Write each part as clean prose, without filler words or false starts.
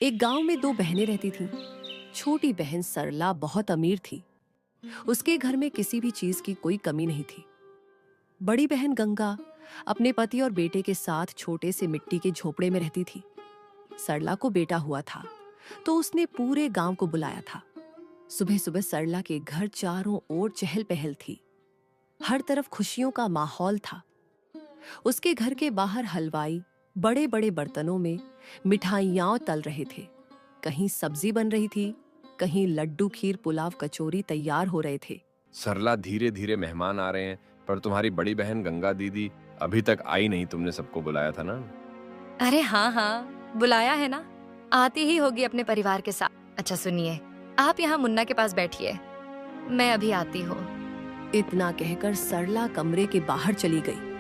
एक गांव में दो बहनें रहती थीं। छोटी बहन सरला बहुत अमीर थी। उसके घर में किसी भी चीज की कोई कमी नहीं थी। बड़ी बहन गंगा अपने पति और बेटे के साथ छोटे से मिट्टी के झोपड़े में रहती थी। सरला को बेटा हुआ था तो उसने पूरे गांव को बुलाया था। सुबह सुबह सरला के घर चारों ओर चहल पहल थी। हर तरफ खुशियों का माहौल था। उसके घर के बाहर हलवाई बड़े बड़े बर्तनों में मिठाइयां तल रहे थे। कहीं सब्जी बन रही थी, कहीं लड्डू खीर पुलाव कचौरी तैयार हो रहे थे। सरला, धीरे धीरे मेहमान आ रहे हैं, पर तुम्हारी बड़ी बहन गंगा दीदी अभी तक आई नहीं। तुमने सबको बुलाया था ना? अरे हाँ हाँ, बुलाया है ना, आती ही होगी अपने परिवार के साथ। अच्छा सुनिए, आप यहाँ मुन्ना के पास बैठिए, मैं अभी आती हूँ। इतना कहकर सरला कमरे के बाहर चली गई।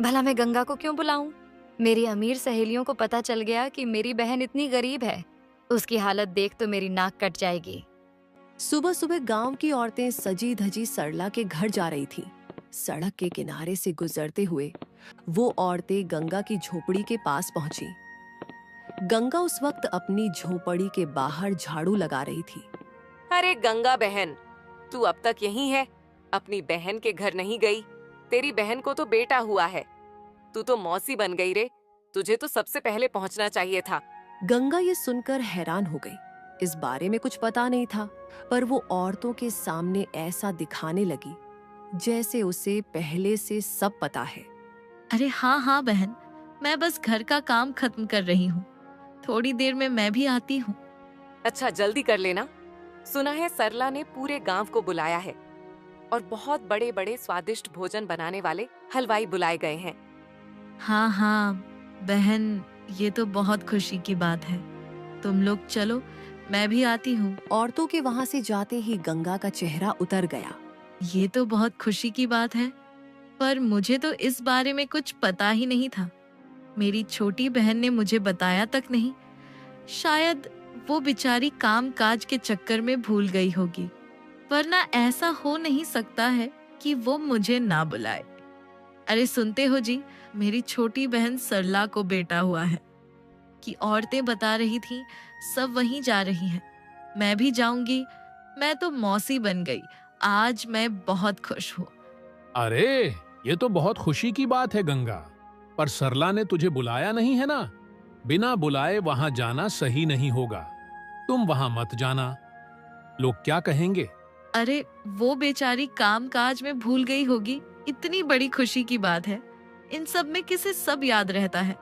भला मैं गंगा को क्यों बुलाऊं? मेरी अमीर सहेलियों को पता चल गया कि मेरी बहन इतनी गरीब है, उसकी हालत देख तो मेरी नाक कट जाएगी। सुबह सुबह गांव की औरतें सजी धजी सरला के घर जा रही थीं। सड़क के किनारे से गुजरते हुए वो औरतें गंगा की झोपड़ी के पास पहुंची। गंगा उस वक्त अपनी झोपड़ी के बाहर झाड़ू लगा रही थी। अरे गंगा बहन, तू अब तक यहीं है? अपनी बहन के घर नहीं गई? तेरी बहन को तो बेटा हुआ है, तू तो मौसी बन गई रे। तुझे तो सबसे पहले पहुंचना चाहिए था। गंगा ये सुनकर हैरान हो गई। इस बारे में कुछ पता नहीं था, पर वो औरतों के सामने ऐसा दिखाने लगी जैसे उसे पहले से सब पता है। अरे हाँ हाँ बहन, मैं बस घर का काम खत्म कर रही हूँ, थोड़ी देर में मैं भी आती हूँ। अच्छा जल्दी कर लेना। सुना है सरला ने पूरे गांव को बुलाया है और बहुत बड़े बड़े स्वादिष्ट भोजन बनाने वाले हलवाई बुलाए गए हैं। हाँ हाँ बहन, ये तो बहुत खुशी की बात है। तुम लोग चलो, मैं भी आती हूँ। औरतों के वहां से जाते ही गंगा का चेहरा उतर गया। ये तो बहुत खुशी की बात है, पर मुझे तो इस बारे में कुछ पता ही नहीं था। मेरी छोटी बहन ने मुझे बताया तक नहीं। शायद वो बेचारी काम काज के चक्कर में भूल गई होगी, वरना ऐसा हो नहीं सकता है कि वो मुझे ना बुलाए। अरे सुनते हो जी, मेरी छोटी बहन सरला को बेटा हुआ है कि औरतें बता रही थी, सब वहीं जा रही हैं। मैं भी जाऊंगी, मैं तो मौसी बन गई। आज मैं बहुत खुश हूँ। अरे ये तो बहुत खुशी की बात है गंगा, पर सरला ने तुझे बुलाया नहीं है ना? बिना बुलाए वहां जाना सही नहीं होगा। तुम वहां मत जाना, लोग क्या कहेंगे? अरे वो बेचारी काम काज में भूल गई होगी, इतनी बड़ी खुशी की बात है। इन सब में किसे सब याद रहता है।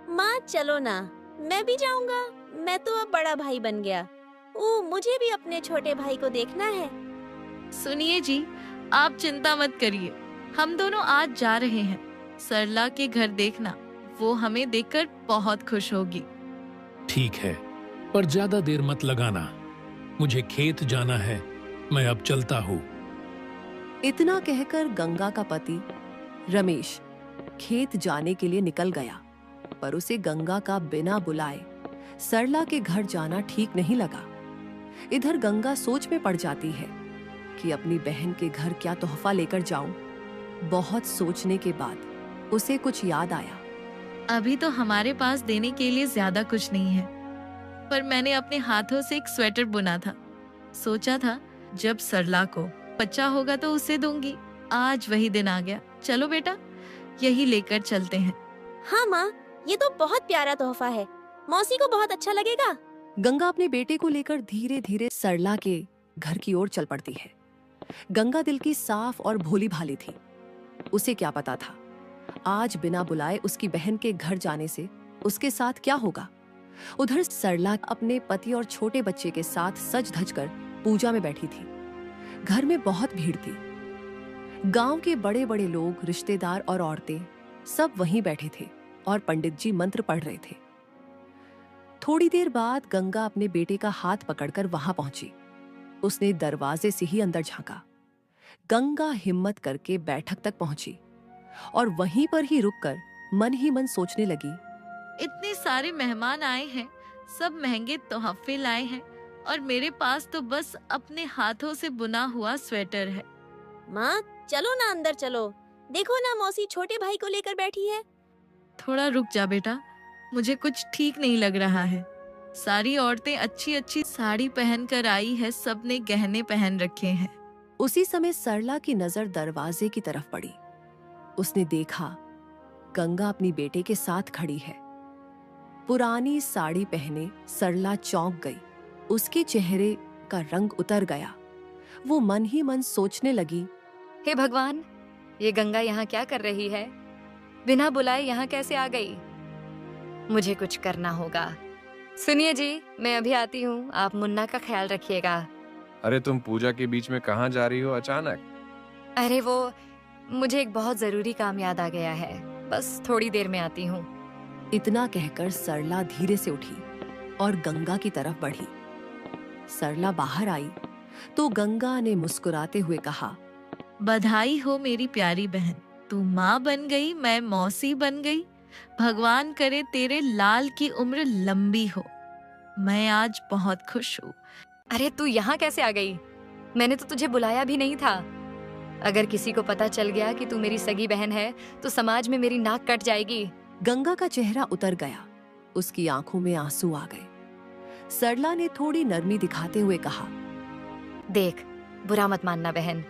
माँ चलो ना, मैं भी जाऊंगा। मैं तो अब बड़ा भाई बन गया। मुझे भी अपने छोटे भाई को देखना है। सुनिए जी, आप चिंता मत करिए, हम दोनों आज जा रहे हैं सरला के घर देखना। वो हमें देखकर बहुत खुश होगी। ठीक है, पर ज्यादा देर मत लगाना, मुझे खेत जाना है। मैं अब चलता हूँ। इतना कहकर गंगा का पति रमेश खेत जाने के लिए निकल गया, पर उसे गंगा का बिना बुलाए सरला के घर जाना ठीक नहीं लगा। इधर गंगा सोच में पड़ जाती है कि अपनी बहन के घर क्या तोहफा लेकर जाऊं। बहुत सोचने के बाद उसे कुछ याद आया। अभी तो हमारे पास देने के लिए ज्यादा कुछ नहीं है, पर मैंने अपने हाथों से एक स्वेटर बुना था। सोचा था जब सरला को बच्चा होगा तो उसे दूंगी। आज वही दिन आ गया। चलो बेटा, यही लेकर चलते हैं। हाँ माँ, ये तो बहुत प्यारा तोहफा है, मौसी को बहुत अच्छा लगेगा। गंगा अपने बेटे को लेकर धीरे धीरे सरला के घर की ओर चल पड़ती है। गंगा दिल की साफ और भोली भाली थी। उसे क्या पता था आज बिना बुलाए उसकी बहन के घर जाने से उसके साथ क्या होगा। उधर सरला अपने पति और छोटे बच्चे के साथ सज धज कर पूजा में बैठी थी। घर में बहुत भीड़ थी। गांव के बड़े बड़े लोग, रिश्तेदार और औरतें सब वहीं बैठे थे और पंडित जी मंत्र पढ़ रहे थे। थोड़ी देर बाद गंगा अपने बेटे का हाथ पकड़कर वहां पहुंची। उसने दरवाजे से ही अंदर झांका। गंगा हिम्मत करके बैठक तक पहुंची और वहीं पर ही रुककर मन ही मन सोचने लगी, इतने सारे मेहमान आए हैं, सब महंगे तोहफे लाए हैं, और मेरे पास तो बस अपने हाथों से बुना हुआ स्वेटर है। माँ चलो ना, अंदर चलो, देखो ना मौसी छोटे भाई को लेकर बैठी है। थोड़ा रुक जा बेटा, मुझे कुछ ठीक नहीं लग रहा है। सारी औरतें अच्छी अच्छी साड़ी पहन कर आई है, सबने गहने पहन रखे हैं। उसी समय सरला की नजर दरवाजे की तरफ पड़ी। उसने देखा गंगा अपनी बेटे के साथ खड़ी है। पुरानी साड़ी पहने सरला चौंक गई। उसके चेहरे का रंग उतर गया। वो मन ही मन सोचने लगी, हे भगवान, ये गंगा यहाँ क्या कर रही है? बिना बुलाए यहाँ कैसे आ गई? मुझे कुछ करना होगा। सुनिए जी, मैं अभी आती हूँ, आप मुन्ना का ख्याल रखिएगा। अरे तुम पूजा के बीच में कहाँ जा रही हो अचानक? अरे वो, मुझे एक बहुत जरूरी काम याद आ गया है, बस थोड़ी देर में आती हूँ। इतना कहकर सरला धीरे से उठी और गंगा की तरफ बढ़ी। सरला बाहर आई तो गंगा ने मुस्कुराते हुए कहा, बधाई हो मेरी प्यारी बहन, तू माँ बन गई, मैं मौसी बन गई। भगवान करे तेरे लाल की उम्र लंबी हो। मैं आज बहुत खुश हूँ। अरे तू यहाँ कैसे आ गई? मैंने तो तुझे बुलाया भी नहीं था। अगर किसी को पता चल गया कि तू मेरी सगी बहन है तो समाज में मेरी नाक कट जाएगी। गंगा का चेहरा उतर गया। उसकी आंखों में आंसू आ गए। सरला ने थोड़ी नरमी दिखाते हुए कहा, देख, बुरा मत मानना बहन,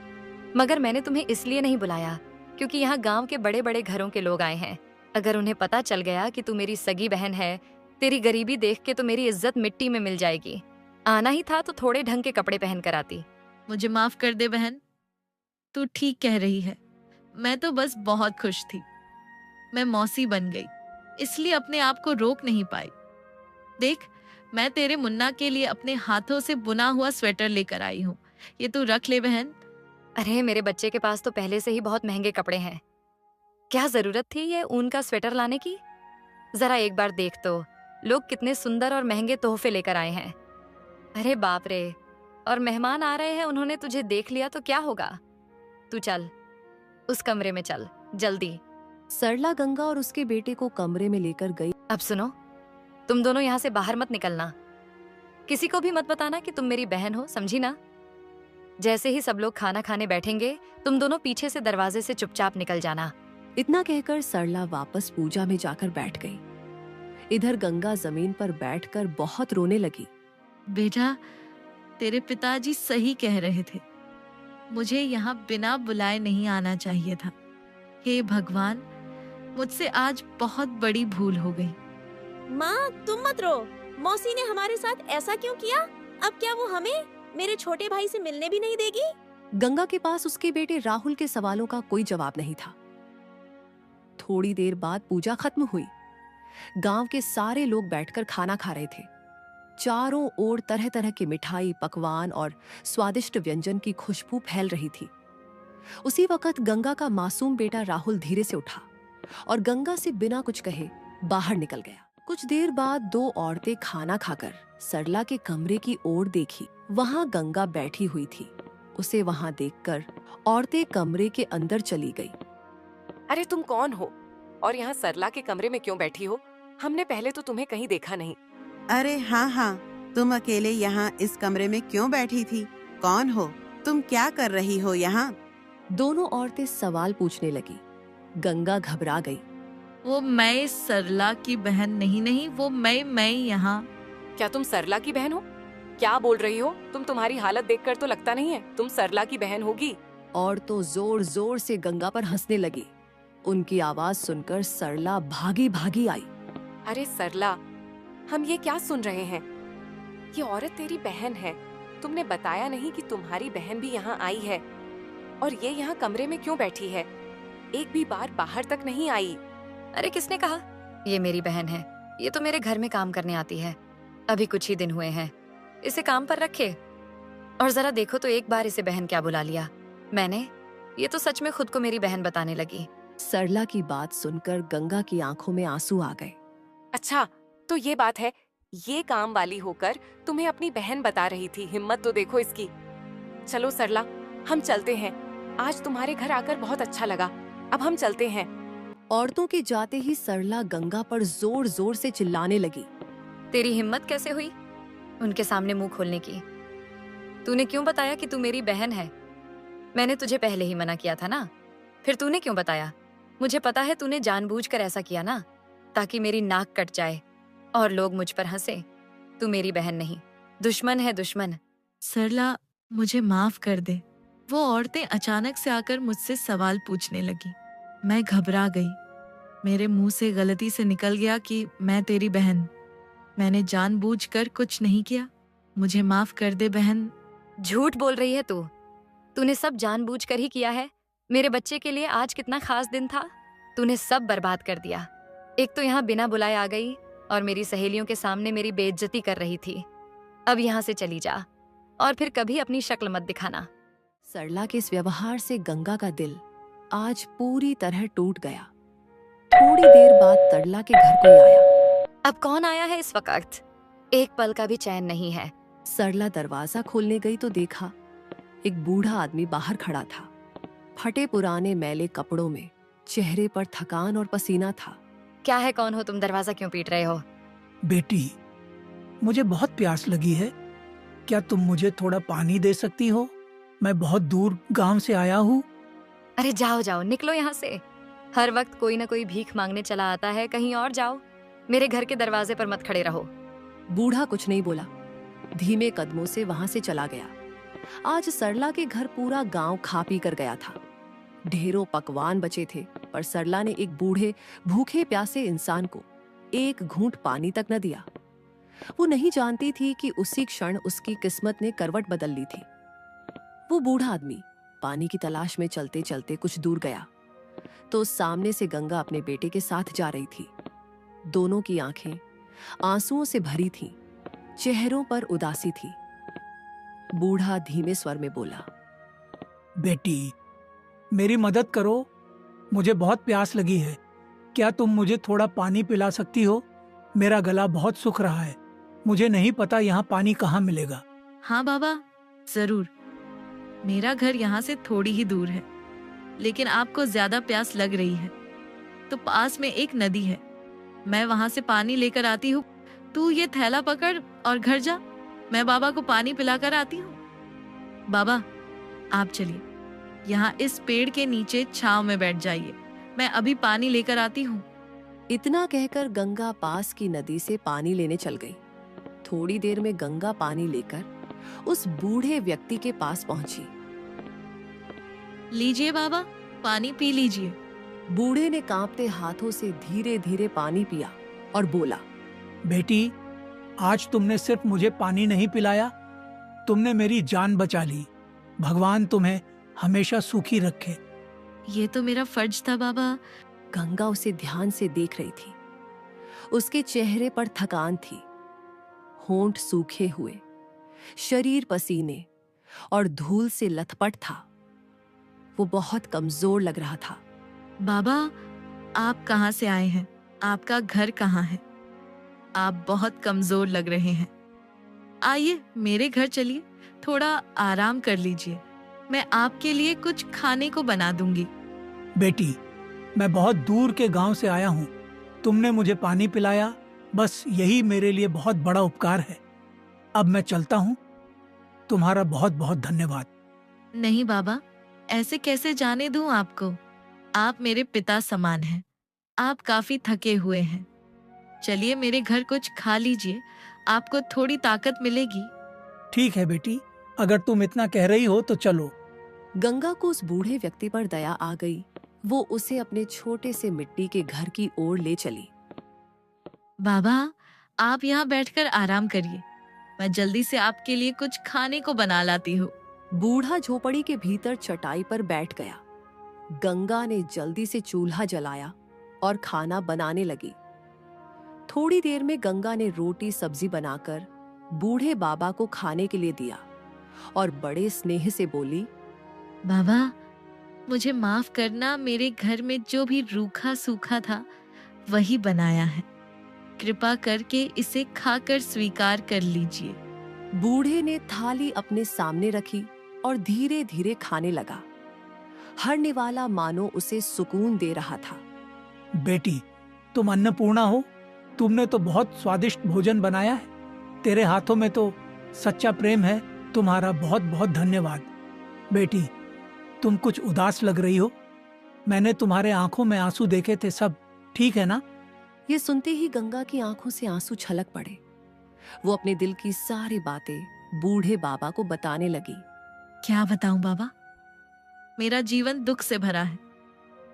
मगर मैंने तुम्हें इसलिए नहीं बुलाया क्योंकि यहाँ गांव के बड़े बड़े घरों के लोग आए हैं। अगर उन्हें पता चल गया कि तू मेरी सगी बहन है, तेरी गरीबी देख के तो मेरी इज्जत मिट्टी में मिल जाएगी। आना ही था तो थोड़े ढंग के कपड़े पहन कर आती। मुझे माफ कर दे बहन, तू ठीक कह रही है। मैं तो बस बहुत खुश थी। मैं मौसी बन गई, इसलिए अपने आप को रोक नहीं पाई। देख, मैं तेरे मुन्ना के लिए अपने हाथों से बुना हुआ स्वेटर लेकर आई हूँ। ये तू रख ले बहन। अरे मेरे बच्चे के पास तो पहले से ही बहुत महंगे कपड़े हैं, क्या जरूरत थी ये ऊन का स्वेटर लाने की? जरा एक बार देख तो, लोग कितने सुंदर और महंगे तोहफे लेकर आए हैं। अरे बाप रे, और मेहमान आ रहे हैं, उन्होंने तुझे देख लिया तो क्या होगा? तू चल, उस कमरे में चल जल्दी। सरला गंगा और उसके बेटे को कमरे में लेकर गई। अब सुनो, तुम दोनों यहाँ से बाहर मत निकलना। किसी को भी मत बताना कि तुम मेरी बहन हो, समझी ना? जैसे ही सब लोग खाना खाने बैठेंगे, तुम दोनों पीछे से दरवाजे से चुपचाप निकल जाना। इतना कहकर सरला वापस पूजा में जाकर बैठ गई। इधर गंगा जमीन पर बैठकर बहुत रोने लगी। बेटा, तेरे पिताजी सही कह रहे थे। मुझे यहाँ बिना बुलाए नहीं आना चाहिए था। हे भगवान, मुझसे आज बहुत बड़ी भूल हो गई। माँ तुम मत रो। मौसी ने हमारे साथ ऐसा क्यों किया? अब क्या वो हमें मेरे छोटे भाई से मिलने भी नहीं देगी? गंगा के पास उसके बेटे राहुल के सवालों का कोई जवाब नहीं था। थोड़ी देर बाद पूजा खत्म हुई। गांव के सारे लोग बैठकर खाना खा रहे थे। चारों ओर तरह तरह की मिठाई, पकवान और स्वादिष्ट व्यंजन की खुशबू फैल रही थी। उसी वक्त गंगा का मासूम बेटा राहुल धीरे से उठा और गंगा से बिना कुछ कहे बाहर निकल गया। कुछ देर बाद दो औरतें खाना खाकर सरला के कमरे की ओर देखी। वहां गंगा बैठी हुई थी। उसे वहां देखकर औरतें कमरे के अंदर चली गई। अरे तुम कौन हो और यहाँ सरला के कमरे में क्यों बैठी हो? हमने पहले तो तुम्हें कहीं देखा नहीं। अरे हाँ हाँ, तुम अकेले यहाँ इस कमरे में क्यों बैठी थी? कौन हो तुम? क्या कर रही हो यहाँ? दोनों औरतें सवाल पूछने लगी। गंगा घबरा गई। वो मैं सरला की बहन नहीं, वो मैं यहाँ। क्या तुम सरला की बहन हो? क्या बोल रही हो तुम? तुम्हारी हालत देखकर तो लगता नहीं है तुम सरला की बहन होगी। औरतों जोर जोर से गंगा पर हंसने लगी। उनकी आवाज सुनकर सरला भागी भागी आई। अरे सरला, हम ये क्या सुन रहे हैं? ये औरत तेरी बहन है। तुमने बताया नहीं कि तुम्हारी बहन भी यहाँ आई है, और ये यहाँ कमरे में क्यों बैठी है? एक भी बार बाहर तक नहीं आई। अरे किसने कहा ये मेरी बहन है? ये तो मेरे घर में काम करने आती है। अभी कुछ ही दिन हुए हैं, इसे काम पर रखे। और जरा देखो तो, एक बार इसे बहन क्या बुला लिया मैंने। ये तो सच में खुद को मेरी बहन बताने लगी। सरला की बात सुनकर गंगा की आंखों में आंसू आ गए। अच्छा, तो ये बात है। ये काम वाली होकर तुम्हें अपनी बहन बता रही थी। हिम्मत तो देखो इसकी। चलो सरला, हम चलते हैं। आज तुम्हारे घर आकर बहुत अच्छा लगा। अब हम चलते हैं। औरतों के जाते ही सरला गंगा पर जोर जोर से चिल्लाने लगी। तेरी हिम्मत कैसे हुई उनके सामने मुंह खोलने की? तूने क्यों बताया कि तू मेरी बहन है? मैंने तुझे पहले ही मना किया था ना, फिर तूने क्यों बताया? मुझे पता है तूने जानबूझकर ऐसा किया ना, ताकि मेरी नाक कट जाए और लोग मुझ पर हंसे। तू मेरी बहन नहीं, दुश्मन है दुश्मन। सरला, मुझे माफ कर दे। वो औरतें अचानक से आकर मुझसे सवाल पूछने लगी। मैं घबरा गई। मेरे मुंह से गलती से निकल गया कि मैं तेरी बहन। मैंने जानबूझकर कुछ नहीं किया। मुझे माफ कर दे बहन। झूठ बोल रही है तू। तूने सब जानबूझकर ही किया है। मेरे बच्चे के लिए आज कितना खास दिन था, तूने सब बर्बाद कर दिया। एक तो यहाँ बिना बुलाए आ गई और मेरी सहेलियों के सामने मेरी बेइज्जती कर रही थी। अब यहाँ से चली जा और फिर कभी अपनी शक्ल मत दिखाना। सरला के इस व्यवहार से गंगा का दिल आज पूरी तरह टूट गया। थोड़ी देर बाद तरला के घर कोई आया। अब कौन आया है इस वक्त? एक पल का भी चैन नहीं है। सरला दरवाजा खोलने गई तो देखा एक बूढ़ा आदमी बाहर खड़ा था। फटे पुराने मैले कपड़ों में, चेहरे पर थकान और पसीना था। क्या है, कौन हो तुम? दरवाजा क्यों पीट रहे हो? बेटी, मुझे बहुत प्यास लगी है। क्या तुम मुझे थोड़ा पानी दे सकती हो? मैं बहुत दूर गांव से आया हूँ। अरे जाओ जाओ, निकलो यहाँ से। हर वक्त कोई ना कोई भीख मांगने चला आता है। कहीं और जाओ, मेरे घर के दरवाजे पर मत खड़े रहो। बूढ़ा कुछ नहीं बोला, धीमे कदमों से वहां से चला गया। आज सरला के घर पूरा गांव खा पी कर गया था। ढेरों पकवान बचे थे, पर सरला ने एक बूढ़े भूखे प्यासे इंसान को एक घूंट पानी तक न दिया। वो नहीं जानती थी कि उसी क्षण उसकी किस्मत ने करवट बदल ली थी। वो बूढ़ा आदमी पानी की तलाश में चलते चलते कुछ दूर गया तो सामने से गंगा अपने बेटे के साथ जा रही थी। दोनों की आंखें आंसुओं से भरी थीं, चेहरों पर उदासी थी। बूढ़ा धीमे स्वर में बोला, बेटी, मेरी मदद करो। मुझे बहुत प्यास लगी है। क्या तुम मुझे थोड़ा पानी पिला सकती हो? मेरा गला बहुत सूख रहा है। मुझे नहीं पता यहाँ पानी कहाँ मिलेगा। हाँ बाबा, जरूर। मेरा घर यहाँ से थोड़ी ही दूर है, लेकिन आपको ज्यादा प्यास लग रही है तो पास में एक नदी है। मैं वहां से पानी लेकर आती हूँ। तू ये थैला पकड़ और घर जा। मैं बाबा को पानी पिलाकर आती हूँ। बाबा, आप चलिए, यहाँ इस पेड़ के नीचे छांव में बैठ जाइए। मैं अभी पानी लेकर आती हूँ। इतना कहकर गंगा पास की नदी से पानी लेने चल गई। थोड़ी देर में गंगा पानी लेकर उस बूढ़े व्यक्ति के पास पहुंची। लीजिए बाबा, पानी पी लीजिए। बूढ़े ने कांपते हाथों से धीरे धीरे पानी पिया और बोला, बेटी, आज तुमने सिर्फ मुझे पानी नहीं पिलाया, तुमने मेरी जान बचा ली। भगवान तुम्हें हमेशा सुखी रखे। ये तो मेरा फर्ज था बाबा। गंगा उसे ध्यान से देख रही थी। उसके चेहरे पर थकान थी, होंठ सूखे हुए, शरीर पसीने और धूल से लथपथ था। वो बहुत कमजोर लग रहा था। बाबा, आप कहाँ से आए हैं? आपका घर कहाँ है? आप बहुत कमजोर लग रहे हैं। आइए मेरे घर चलिए, थोड़ा आराम कर लीजिए। मैं आपके लिए कुछ खाने को बना दूंगी। बेटी, मैं बहुत दूर के गांव से आया हूँ। तुमने मुझे पानी पिलाया, बस यही मेरे लिए बहुत बड़ा उपकार है। अब मैं चलता हूँ। तुम्हारा बहुत बहुत धन्यवाद। नहीं बाबा, ऐसे कैसे जाने दूं आपको? आप मेरे पिता समान हैं। आप काफी थके हुए हैं। चलिए मेरे घर कुछ खा लीजिए, आपको थोड़ी ताकत मिलेगी। ठीक है बेटी, अगर तुम इतना कह रही हो तो चलो। गंगा को उस बूढ़े व्यक्ति पर दया आ गई। वो उसे अपने छोटे से मिट्टी के घर की ओर ले चली। बाबा, आप यहाँ बैठकर आराम करिए। मैं जल्दी से आपके लिए कुछ खाने को बना लाती हूँ। बूढ़ा झोपड़ी के भीतर चटाई पर बैठ गया। गंगा ने जल्दी से चूल्हा जलाया और खाना बनाने लगी। थोड़ी देर में गंगा ने रोटी सब्जी बनाकर बूढ़े बाबा को खाने के लिए दिया और बड़े स्नेह से बोली, बाबा, मुझे माफ करना। मेरे घर में जो भी रूखा सूखा था वही बनाया है। कृपा करके इसे खाकर स्वीकार कर लीजिए। बूढ़े ने थाली अपने सामने रखी और धीरे धीरे खाने लगा। हर निवाला मानो उसे सुकून दे रहा था। बेटी, तुम अन्नपूर्णा हो। तुमने तो बहुत स्वादिष्ट भोजन बनाया है। तेरे हाथों में तो सच्चा प्रेम है। तुम्हारा बहुत बहुत धन्यवाद। बेटी, तुम कुछ उदास लग रही हो। मैंने तुम्हारे आंखों में आंसू देखे थे। सब ठीक है ना? ये सुनते ही गंगा की आंखों से आंसू छलक पड़े। वो अपने दिल की सारी बातें बूढ़े बाबा को बताने लगी। क्या बताऊं बाबा, मेरा जीवन दुख से भरा है।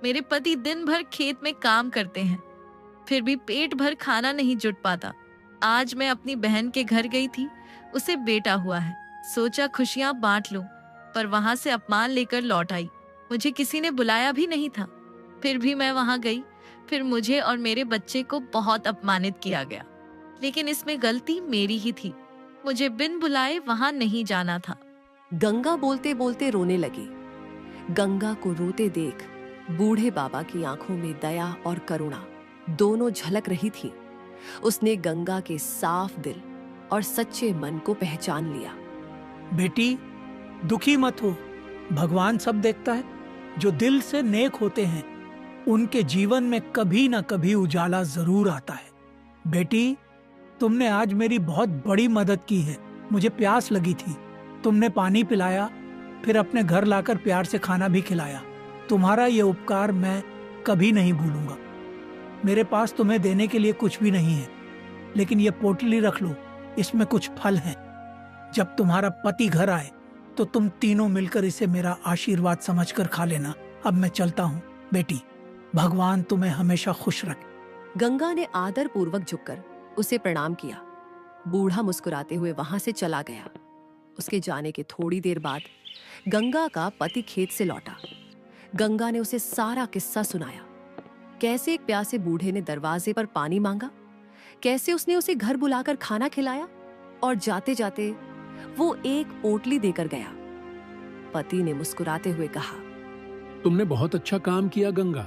मेरे पति दिन भर खेत में काम करते हैं, फिर भी पेट भर खाना नहीं जुट पाता। आज मैं अपनी बहन के घर गई थी, उसे बेटा हुआ है। सोचा खुशियां बांट लूं, पर वहां से अपमान लेकर लौट आई। मुझे किसी ने बुलाया भी नहीं था, फिर भी मैं वहां गई। फिर मुझे और मेरे बच्चे को बहुत अपमानित किया गया, लेकिन इसमें गलती मेरी ही थी। मुझे बिन बुलाए वहां नहीं जाना था। गंगा बोलते बोलते रोने लगी। गंगा को रोते देख बूढ़े बाबा की आंखों में दया और करुणा दोनों झलक रही थी। उसने गंगा के साफ दिल और सच्चे मन को पहचान लिया। बेटी, दुखी मत हो, भगवान सब देखता है। जो दिल से नेक होते हैं उनके जीवन में कभी ना कभी उजाला जरूर आता है। बेटी, तुमने आज मेरी बहुत बड़ी मदद की है। मुझे प्यास लगी थी, तुमने पानी पिलाया, फिर अपने घर लाकर प्यार से खाना भी खिलाया। तुम्हारा ये उपकार मैं कभी नहीं भूलूंगा। मेरे पास तुम्हें देने के लिए कुछ भी नहीं है, लेकिन ये पोटली रख लो, इसमें कुछ फल हैं। जब तुम्हारा पति घर आए तो तुम तीनों मिलकर इसे मेरा आशीर्वाद समझकर खा लेना। अब मैं चलता हूँ बेटी, भगवान तुम्हें हमेशा खुश रखे। गंगा ने आदर पूर्वक झुककर उसे प्रणाम किया। बूढ़ा मुस्कुराते हुए वहां से चला गया। उसके जाने के थोड़ी देर बाद गंगा का पति खेत से लौटा। गंगा ने उसे सारा किस्सा सुनाया। कैसे एक प्यासे बूढ़े ने दरवाजे पर पानी मांगा, कैसे उसने उसे घर बुलाकर खाना खिलाया और जाते जाते वो एक पोटली देकर गया। पति ने मुस्कुराते हुए कहा, तुमने बहुत अच्छा काम किया गंगा,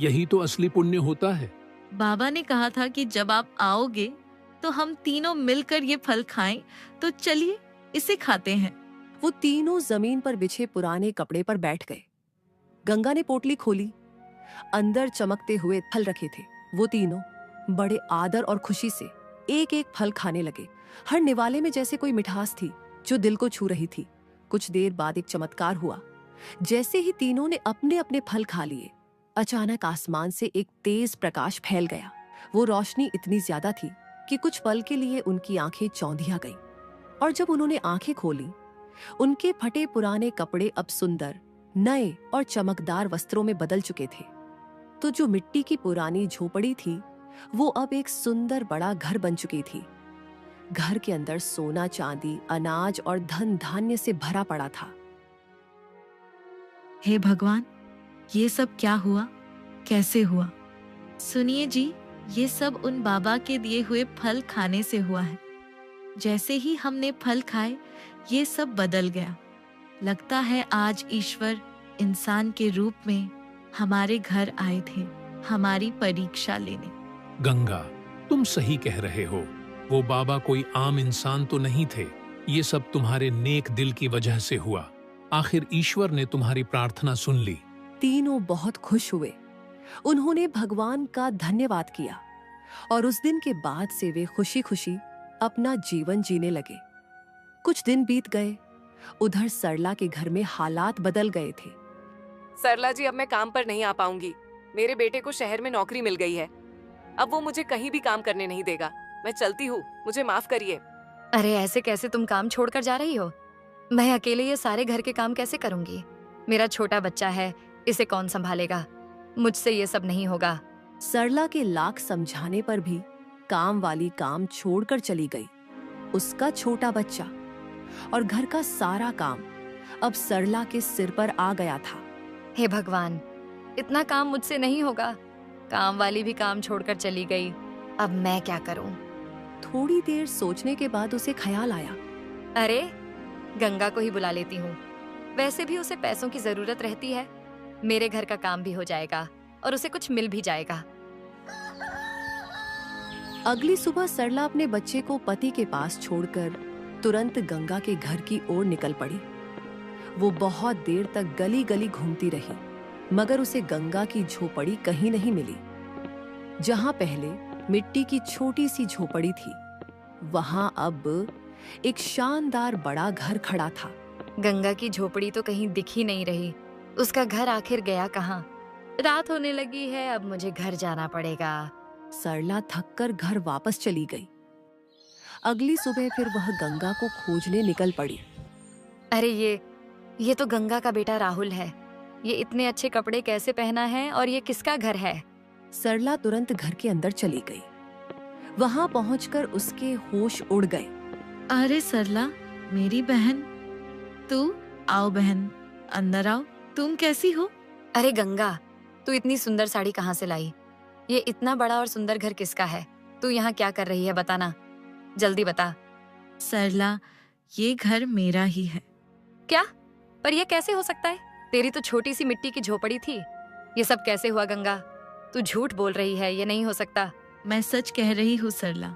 यही तो असली पुण्य होता है। बाबा ने कहा था कि जब आप आओगे तो हम तीनों मिलकर ये फल खाएं, तो चलिए इसे खाते हैं। वो तीनों जमीन पर बिछे पुराने कपड़े पर बैठ गए। गंगा ने पोटली खोली। अंदर चमकते हुए फल रखे थे। वो तीनों बड़े आदर और खुशी से एक एक फल खाने लगे। हर निवाले में जैसे कोई मिठास थी जो दिल को छू रही थी। कुछ देर बाद एक चमत्कार हुआ। जैसे ही तीनों ने अपने अपने फल खा लिए, अचानक आसमान से एक तेज प्रकाश फैल गया। वो रोशनी इतनी ज्यादा थी कि कुछ पल के लिए उनकी आंखें चौंधिया गईं। और जब उन्होंने आंखें खोली, उनके फटे पुराने कपड़े अब सुंदर, नए और चमकदार वस्त्रों में बदल चुके थे। तो जो मिट्टी की पुरानी झोपड़ी थी, वो अब एक सुंदर बड़ा घर बन चुकी थी। घर के अंदर सोना, चांदी, अनाज और धन धान्य से भरा पड़ा था। हे भगवान, ये सब क्या हुआ, कैसे हुआ? सुनिए जी, ये सब उन बाबा के दिए हुए फल खाने से हुआ है। जैसे ही हमने फल खाए, ये सब बदल गया। लगता है आज ईश्वर इंसान के रूप में हमारे घर आए थे, हमारी परीक्षा लेने। गंगा, तुम सही कह रहे हो। वो बाबा कोई आम इंसान तो नहीं थे। ये सब तुम्हारे नेक दिल की वजह से हुआ। आखिर ईश्वर ने तुम्हारी प्रार्थना सुन ली। तीनों बहुत खुश हुए। उन्होंने भगवान का धन्यवाद किया और उस दिन के बाद से वे खुशी खुशी अपना जीवन जीने लगे। कुछ दिन बीत गए। उधर सरला के घर में हालात बदल गए थे। सरला जी, अब मैं काम पर नहीं आ पाऊंगी। मेरे बेटे को शहर में नौकरी मिल गई है। अब वो मुझे कहीं भी काम करने नहीं देगा। मैं चलती हूँ, मुझे माफ करिए। अरे ऐसे कैसे तुम काम छोड़कर जा रही हो? मैं अकेले ये सारे घर के काम कैसे करूंगी? मेरा छोटा बच्चा है, इसे कौन संभालेगा? मुझसे ये सब नहीं होगा। सरला के लाख समझाने पर भी काम वाली काम छोड़कर चली गई। उसका छोटा बच्चा और घर का सारा काम अब सरला के सिर पर आ गया था। हे भगवान, इतना काम मुझसे नहीं होगा। काम वाली भी काम छोड़कर चली गई। अब मैं क्या करूं? थोड़ी देर सोचने के बाद उसे ख्याल आया, अरे गंगा को ही बुला लेती हूँ। वैसे भी उसे पैसों की जरूरत रहती है। मेरे घर का काम भी हो जाएगा और उसे कुछ मिल भी जाएगा। अगली सुबह सरला अपने बच्चे को पति के पास छोड़कर तुरंत गंगा के घर की ओर निकल पड़ी। वो बहुत देर तक गली गली घूमती रही, मगर उसे गंगा की झोपड़ी कहीं नहीं मिली। जहां पहले मिट्टी की छोटी सी झोपड़ी थी, वहां अब एक शानदार बड़ा घर खड़ा था। गंगा की झोपड़ी तो कहीं दिख ही नहीं रही। उसका घर आखिर गया कहाँ? रात होने लगी है, अब मुझे घर जाना पड़ेगा। सरला थककर घर वापस चली गई। अगली सुबह फिर वह गंगा को खोजने निकल पड़ी। अरे ये तो गंगा का बेटा राहुल है। ये इतने अच्छे कपड़े कैसे पहना है और ये किसका घर है? सरला तुरंत घर के अंदर चली गई। वहां पहुंचकर उसके होश उड़ गए। अरे सरला, मेरी बहन, तू आओ बहन, अंदर आओ। तुम कैसी हो? अरे गंगा, तू इतनी सुंदर साड़ी कहाँ से लाई? ये इतना बड़ा और सुंदर घर किसका है? तू यहाँ क्या कर रही है, बताना, जल्दी बता। सरला, ये घर मेरा ही है। क्या? पर यह कैसे हो सकता है? तेरी तो छोटी सी मिट्टी की झोपड़ी थी। ये सब कैसे हुआ गंगा? तू झूठ बोल रही है, ये नहीं हो सकता। मैं सच कह रही हूँ सरला।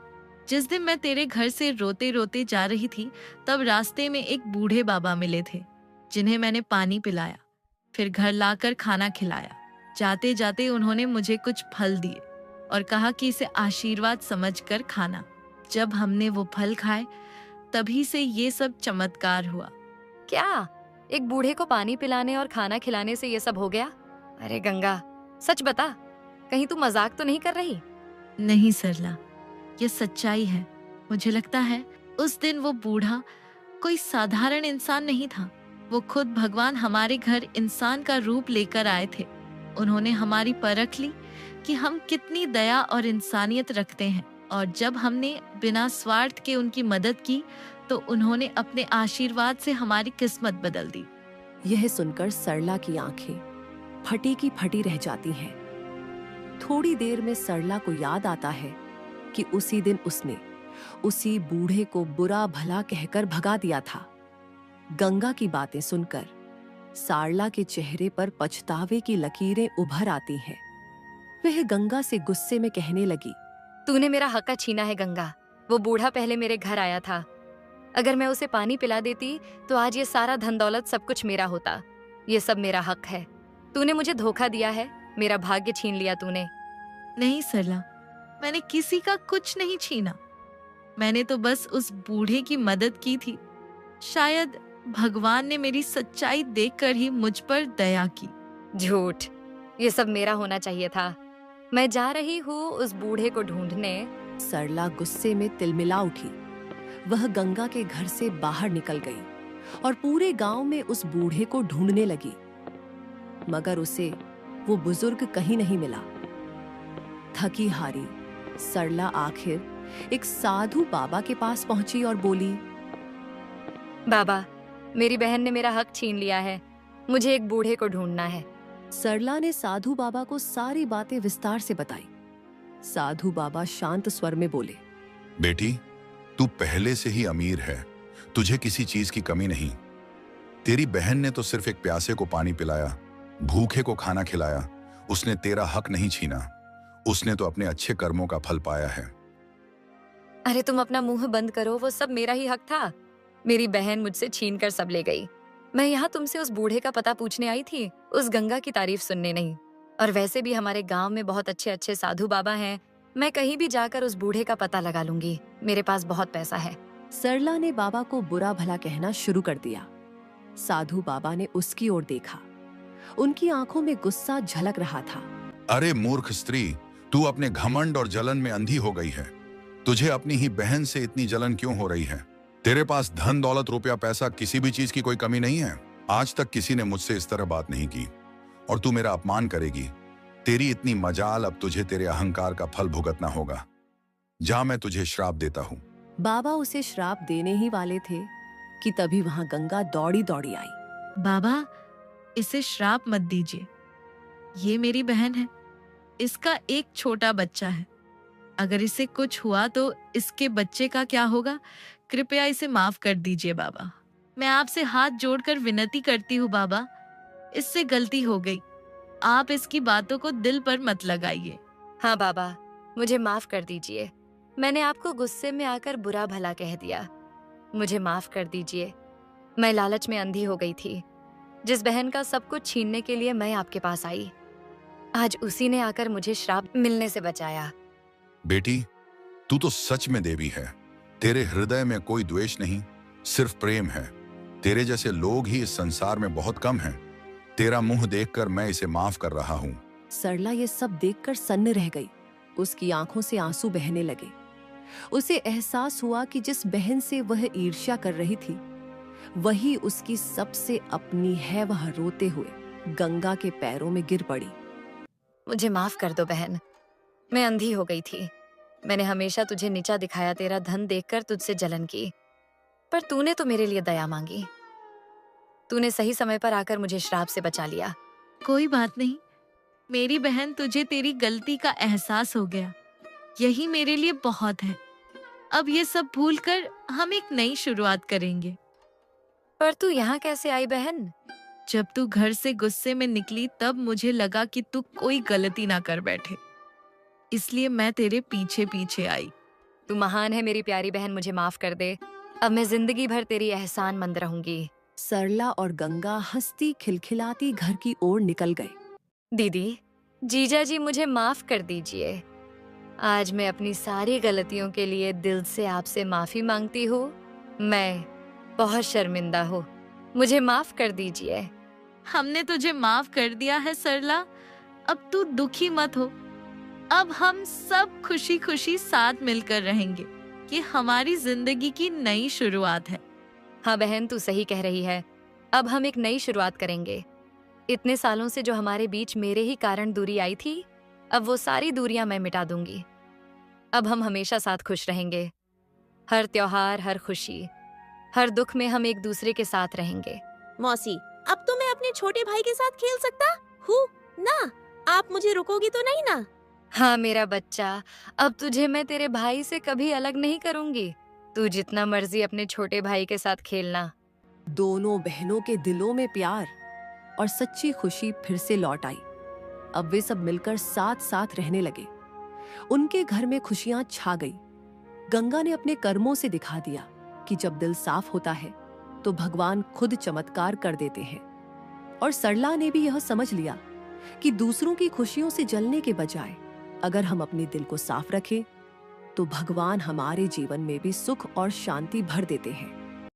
जिस दिन मैं तेरे घर से रोते रोते जा रही थी, तब रास्ते में एक बूढ़े बाबा मिले थे, जिन्हें मैंने पानी पिलाया, फिर घर लाकर खाना खिलाया। जाते जाते उन्होंने मुझे कुछ फल दिए और कहा कि इसे आशीर्वाद समझकर खाना। जब हमने वो फल खाए, तभी से ये सब चमत्कार हुआ। क्या? एक बूढ़े को पानी पिलाने और खाना खिलाने से ये सब हो गया? अरे गंगा, सच बता, कहीं तू मजाक तो नहीं कर रही? नहीं सरला, ये सच्चाई है। मुझे लगता है उस दिन वो बूढ़ा कोई साधारण इंसान नहीं था। वो खुद भगवान हमारे घर इंसान का रूप लेकर आए थे। उन्होंने हमारी परख ली कि हम कितनी दया और इंसानियत रखते हैं, और जब हमने बिना स्वार्थ के उनकी मदद की, तो उन्होंने अपने आशीर्वाद से हमारी किस्मत बदल दी। यह सुनकर सरला की आंखें फटी की फटी रह जाती हैं। थोड़ी देर में सरला को याद आता है कि उसी दिन उसने उसी बूढ़े को बुरा भला कहकर भगा दिया था। गंगा की बातें सुनकर सरला के चेहरे पर पछतावे की लकीरें उभर आती हैं। वह गंगा से गुस्से में कहने लगी, तूने मेरा हक छीना है गंगा। वो बूढ़ा पहले मेरे घर आया था। अगर मैं उसे पानी पिला देती तो आज ये सारा धन दौलत सब कुछ मेरा होता। ये सब मेरा हक है। तूने मुझे धोखा दिया है, मेरा भाग्य छीन लिया तूने। नहीं सरला, मैंने किसी का कुछ नहीं छीना। मैंने तो बस उस बूढ़े की मदद की थी। शायद भगवान ने मेरी सच्चाई देखकर ही मुझ पर दया की। झूठ, ये सब मेरा होना चाहिए था। मैं जा रही हूँ उस बूढ़े को ढूंढने। सरला गुस्से में तिलमिला उठी। वह गंगा के घर से बाहर निकल गई और पूरे गांव में उस बूढ़े को ढूंढने लगी, मगर उसे वो बुजुर्ग कहीं नहीं मिला। थकी हारी सरला आखिर एक साधु बाबा के पास पहुंची और बोली, बाबा, मेरी बहन ने मेरा हक छीन लिया है। मुझे एक बूढ़े को ढूंढना है। सरला ने साधु बाबा को सारी बातें विस्तार से बताई। साधु बाबा शांत स्वर में बोले, बेटी, तू पहले से ही अमीर है, तुझे किसी चीज की कमी नहीं। तेरी बहन ने तो सिर्फ एक प्यासे को पानी पिलाया, भूखे को खाना खिलाया। उसने तेरा हक नहीं छीना। उसने तो अपने अच्छे कर्मों का फल पाया है। अरे तुम अपना मुंह बंद करो, वो सब मेरा ही हक था। मेरी बहन मुझसे छीन कर सब ले गई। मैं यहाँ तुमसे उस बूढ़े का पता पूछने आई थी, उस गंगा की तारीफ सुनने नहीं। और वैसे भी हमारे गांव में बहुत अच्छे अच्छे साधु बाबा हैं। मैं कहीं भी जाकर उस बूढ़े का पता लगा लूंगी। मेरे पास बहुत पैसा है। सरला ने बाबा को बुरा भला कहना शुरू कर दिया। साधु बाबा ने उसकी ओर देखा। उनकी आंखों में गुस्सा झलक रहा था। अरे मूर्ख स्त्री, तू अपने घमंड और जलन में अंधी हो गई है। तुझे अपनी ही बहन से इतनी जलन क्यों हो रही है? तेरे पास धन दौलत रुपया पैसा किसी भी चीज की कोई कमी नहीं है। आज तक किसी ने मुझसे इस तरह बात नहीं की और तू मेरा अपमान करेगी। तेरी इतनी मजाल, अब तुझे तेरे अहंकार का फल भुगतना होगा। जा, मैं तुझे श्राप देता हूँ। बाबा उसे श्राप देने ही वाले थे कि तभी वहां गंगा दौड़ी दौड़ी आई। बाबा, इसे श्राप मत दीजिए। ये मेरी बहन है। इसका एक छोटा बच्चा है। अगर इसे कुछ हुआ तो इसके बच्चे का क्या होगा? कृपया इसे माफ कर दीजिए बाबा। मैं आपसे हाथ जोड़कर विनती करती हूँ बाबा, इससे गलती हो गई। आप इसकी बातों को दिल पर मत लगाइए। हाँ बाबा, मुझे माफ कर दीजिए। मैंने आपको गुस्से में आकर बुरा भला कह दिया। मुझे माफ कर दीजिए। मैं लालच में अंधी हो गई थी। जिस बहन का सब कुछ छीनने के लिए मैं आपके पास आई, आज उसी ने आकर मुझे श्राप मिलने से बचाया। बेटी, तू तो सच में देवी है। तेरे हृदय में कोई द्वेष नहीं, सिर्फ प्रेम है। तेरे जैसे लोग ही इस संसार में बहुत कम हैं। तेरा मुंह देखकर मैं इसे माफ कर रहा हूँ। सरला ये सब देखकर सन्न रह गई। उसकी आंखों से आंसू बहने लगे। उसे एहसास हुआ कि जिस बहन से वह ईर्ष्या कर रही थी वही उसकी सबसे अपनी है। वह रोते हुए गंगा के पैरों में गिर पड़ी। मुझे माफ कर दो बहन, मैं अंधी हो गई थी। मैंने हमेशा तुझे नीचा दिखाया, तेरा धन देखकर तुझसे जलन की, पर तूने तो मेरे लिए दया मांगी। तूने सही समय पर आकर मुझे श्राप से बचा लिया। कोई बात नहीं मेरी बहन, तुझे तेरी गलती का एहसास हो गया, यही मेरे लिए बहुत है। अब ये सब भूलकर हम एक नई शुरुआत करेंगे। पर तू यहाँ कैसे आई बहन? जब तू घर से गुस्से में निकली तब मुझे लगा कि तू कोई गलती ना कर बैठे, इसलिए मैं तेरे पीछे पीछे आई। तू महान है मेरी प्यारी बहन, मुझे माफ कर दे। अब मैं जिंदगी भर तेरी एहसानमंद रहूंगी। सरला और गंगा हंसती खिलखिलाती घर की ओर निकल गए। दीदी, जीजा जी मुझे माफ कर दीजिए। आज मैं अपनी सारी गलतियों के लिए दिल से आपसे माफी मांगती हूँ। मैं बहुत शर्मिंदा हूँ, मुझे माफ कर दीजिए। हमने तुझे माफ कर दिया है सरला, अब तू दुखी मत हो। अब हम सब खुशी खुशी साथ मिलकर रहेंगे। ये हमारी जिंदगी की नई शुरुआत है। हाँ बहन, तू सही कह रही है। अब हम एक नई शुरुआत करेंगे। इतने सालों से जो हमारे बीच मेरे ही कारण दूरी आई थी, अब वो सारी दूरियां मैं मिटा दूंगी। अब हम हमेशा साथ खुश रहेंगे। हर त्योहार, हर खुशी, हर दुख में हम एक दूसरे के साथ रहेंगे। मौसी, अब तो मैं अपने छोटे भाई के साथ खेल सकता हूँ ना? आप मुझे रुकोगी तो नहीं ना? हाँ मेरा बच्चा, अब तुझे मैं तेरे भाई से कभी अलग नहीं करूंगी। तू जितना मर्जी अपने छोटे भाई के साथ खेलना। दोनों बहनों के दिलों में प्यार और सच्ची खुशी फिर से लौट आई। अब वे सब मिलकर साथ साथ रहने लगे। उनके घर में खुशियां छा गई। गंगा ने अपने कर्मों से दिखा दिया कि जब दिल साफ होता है तो भगवान खुद चमत्कार कर देते हैं। और सरला ने भी यह समझ लिया कि दूसरों की खुशियों से जलने के बजाय अगर हम अपने दिल को साफ रखें तो भगवान हमारे जीवन में भी सुख और शांति भर देते हैं।